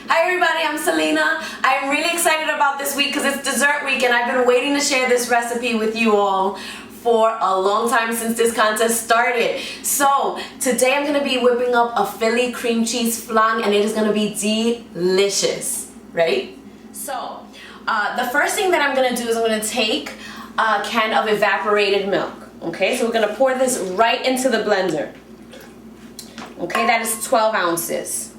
Hi everybody, I'm Selena. I'm really excited about this week because it's dessert week and I've been waiting to share this recipe with you all for a long time since this contest started. So today I'm going to be whipping up a Philly cream cheese flan and it is going to be delicious. Ready? So the first thing that I'm going to do is I'm going to take a can of evaporated milk. Okay, so we're going to pour this right into the blender. Okay, that is 12 ounces.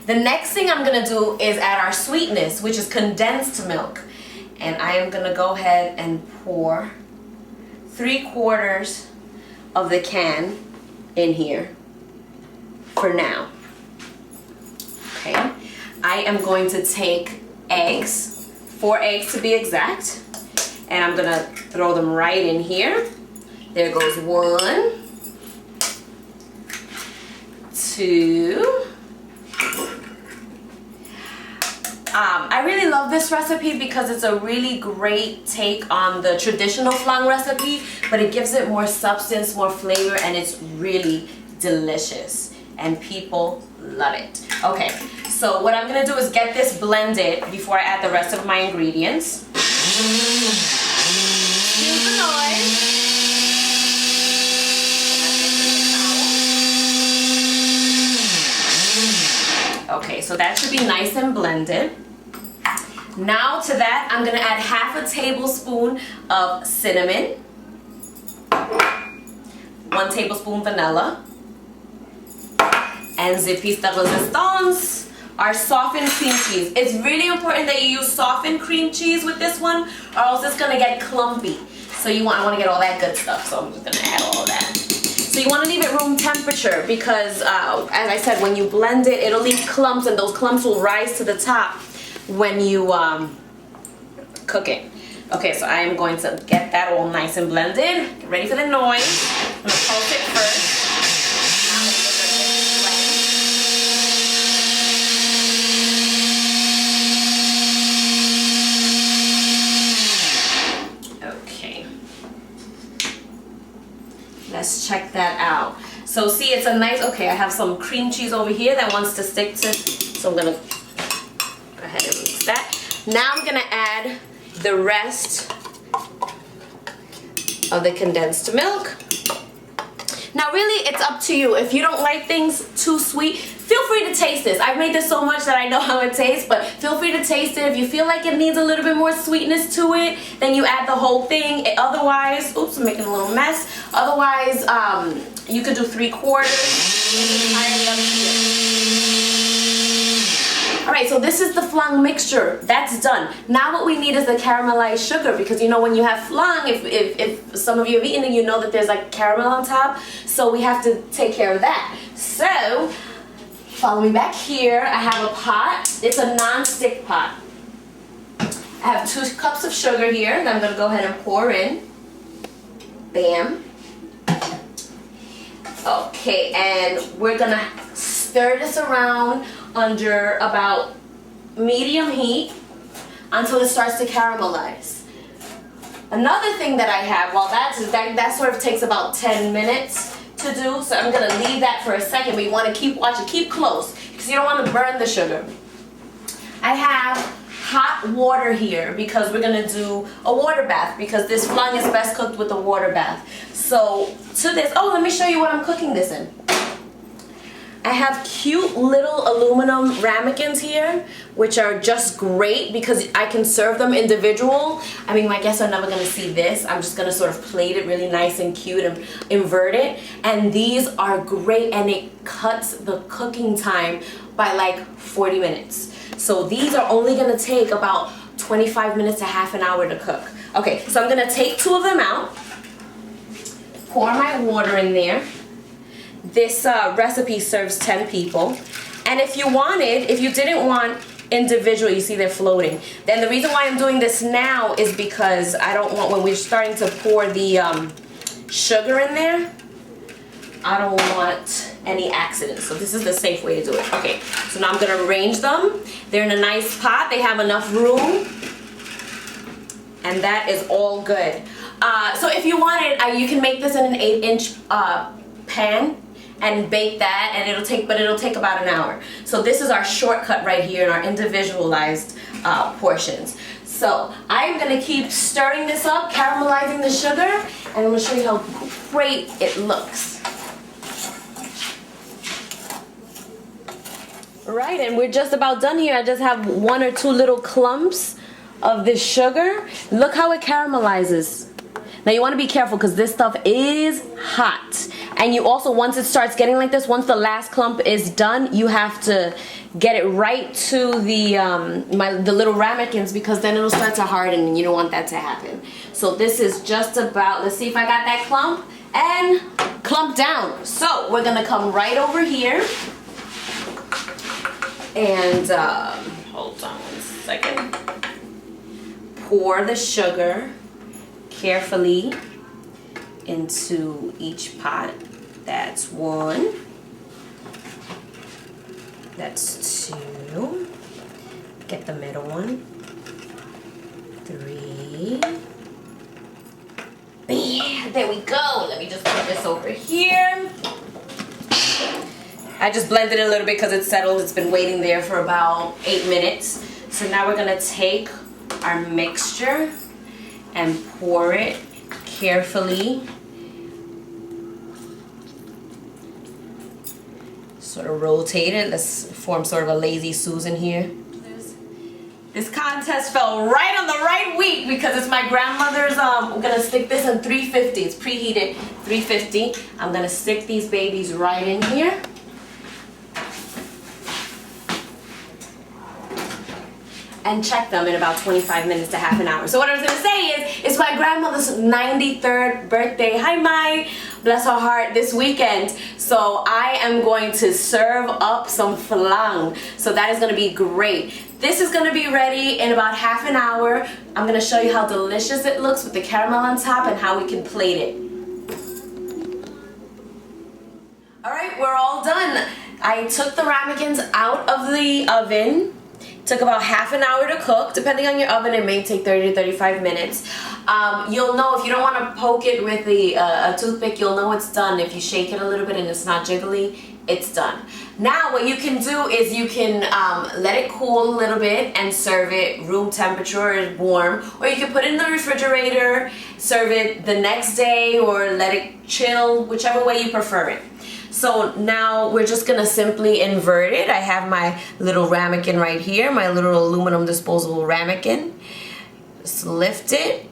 The next thing I'm going to do is add our sweetness, which is condensed milk. And I am going to go ahead and pour 3/4 of the can in here for now. Okay, I am going to take eggs, 4 eggs to be exact, and I'm going to throw them right in here. There goes 1, 2. I really love this recipe because it's a really great take on the traditional flan recipe, but it gives it more substance, more flavor, and it's really delicious. And people love it. Okay, so what I'm gonna do is get this blended before I add the rest of my ingredients. Excuse the noise. Okay, so that should be nice and blended. Now to that, I'm gonna add 1/2 tablespoon of cinnamon, 1 tablespoon vanilla, and the piece de resistance, our softened cream cheese. It's really important that you use softened cream cheese with this one, or else it's gonna get clumpy. So I wanna get all that good stuff, so I'm just gonna add all of that. So you wanna leave it room temperature because, as I said, when you blend it, it'll leave clumps, and those clumps will rise to the top when you cook it. Okay, so I am going to get that all nice and blended. Get ready for the noise. I'm gonna pulse it first. Okay. Let's check that out. So see, it's a nice, okay, I have some cream cheese over here that wants to stick to, so I'm gonna go ahead and mix that. Now I'm gonna add the rest of the condensed milk. Now really, it's up to you. If you don't like things too sweet, feel free to taste this. I've made this so much that I know how it tastes, but feel free to taste it. If you feel like it needs a little bit more sweetness to it, then you add the whole thing. Otherwise, oops, I'm making a little mess. Otherwise, you could do 3/4. It's entirely up to you. Alright, so this is the flan mixture. That's done. Now what we need is the caramelized sugar, because you know when you have flan, if some of you have eaten it, you know that there's like caramel on top. So we have to take care of that. So, follow me back here. I have a pot. It's a non-stick pot. I have 2 cups of sugar here that I'm going to go ahead and pour in. Bam. Okay, and we're going to stir this around under about medium heat until it starts to caramelize. Another thing that I have, well that sort of takes about 10 minutes to do, so I'm going to leave that for a second, but you want to keep watching, keep close, because you don't want to burn the sugar. I have hot water here because we're going to do a water bath, because this flan is best cooked with a water bath. So to this, oh, let me show you what I'm cooking this in. I have cute little aluminum ramekins here, which are just great because I can serve them individual. I mean, my guests are never gonna see this. I'm just gonna sort of plate it really nice and cute and invert it. And these are great, and it cuts the cooking time by like 40 minutes. So these are only gonna take about 25 minutes to half an hour to cook. Okay, so I'm gonna take 2 of them out, pour my water in there. This recipe serves 10 people, and if you didn't want individual, you see they're floating, then the reason why I'm doing this now is because I don't want, when we're starting to pour the sugar in there, I don't want any accidents. So this is the safe way to do it. Okay, so now I'm gonna arrange them. They're in a nice pot, they have enough room, and that is all good. So if you wanted, you can make this in an 8-inch pan, and bake that, and it'll take about an hour. So this is our shortcut right here in our individualized portions. So I'm gonna keep stirring this up, caramelizing the sugar, and I'm gonna show you how great it looks. Right, and we're just about done here. I just have 1 or 2 little clumps of this sugar. Look how it caramelizes. Now you want to be careful because this stuff is hot. And you also, once it starts getting like this, once the last clump is done, you have to get it right to the little ramekins, because then it'll start to harden and you don't want that to happen. So this is just about, let's see if I got that clump, and clump down. So we're gonna come right over here and hold on 1 second. Pour the sugar carefully into each pot. That's 1. That's 2. Get the middle one. 3. Bam! There we go. Let me just put this over here. I just blended it a little bit because it's settled. It's been waiting there for about 8 minutes. So now we're gonna take our mixture and pour it carefully. Sort of rotate it. Let's form sort of a lazy Susan here. This contest fell right on the right week because it's my grandmother's. I'm gonna stick this in 350. It's preheated 350. I'm gonna stick these babies right in here. And check them in about 25 minutes to half an hour. So what I was gonna say is, it's my grandmother's 93rd birthday. Hi, Mai. Bless her heart, this weekend. So I am going to serve up some flan. So that is gonna be great. This is gonna be ready in about half an hour. I'm gonna show you how delicious it looks with the caramel on top and how we can plate it. All right, we're all done. I took the ramekins out of the oven. Took about half an hour to cook. Depending on your oven, it may take 30 to 35 minutes. You'll know if you don't want to poke it with a toothpick, you'll know it's done. If you shake it a little bit and it's not jiggly, it's done. Now what you can do is you can let it cool a little bit and serve it room temperature or warm, or you can put it in the refrigerator, serve it the next day, or let it chill, whichever way you prefer it. So now we're just gonna simply invert it. I have my little ramekin right here, my little aluminum disposable ramekin. Just lift it.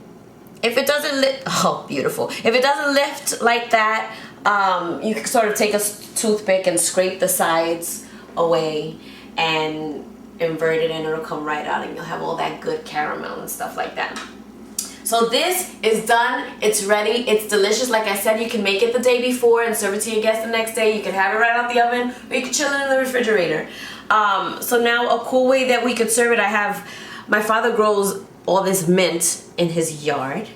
If it doesn't lift, oh, beautiful. If it doesn't lift like that, you can sort of take a toothpick and scrape the sides away and invert it, and it'll come right out and you'll have all that good caramel and stuff like that. So this is done, it's ready, it's delicious. Like I said, you can make it the day before and serve it to your guests the next day. You can have it right out the oven, or you can chill it in the refrigerator. So now a cool way that we could serve it, my father grows all this mint in his yard.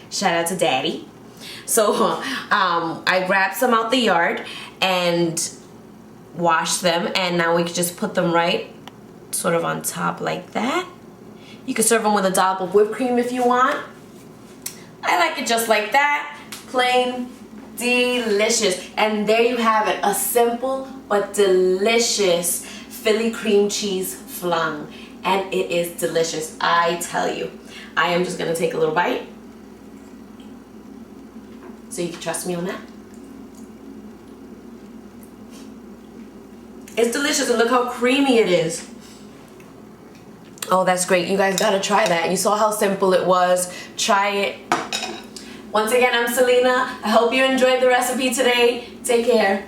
Shout out to Daddy. So I grabbed some out the yard and washed them, and now we could just put them right sort of on top like that. You can serve them with a dollop of whipped cream if you want. I like it just like that, plain, delicious. And there you have it, a simple but delicious Philly cream cheese flan. And it is delicious, I tell you. I am just gonna take a little bite, so you can trust me on that. It's delicious, and look how creamy it is. Oh, that's great. You guys gotta try that. You saw how simple it was. Try it. Once again, I'm Selena. I hope you enjoyed the recipe today. Take care.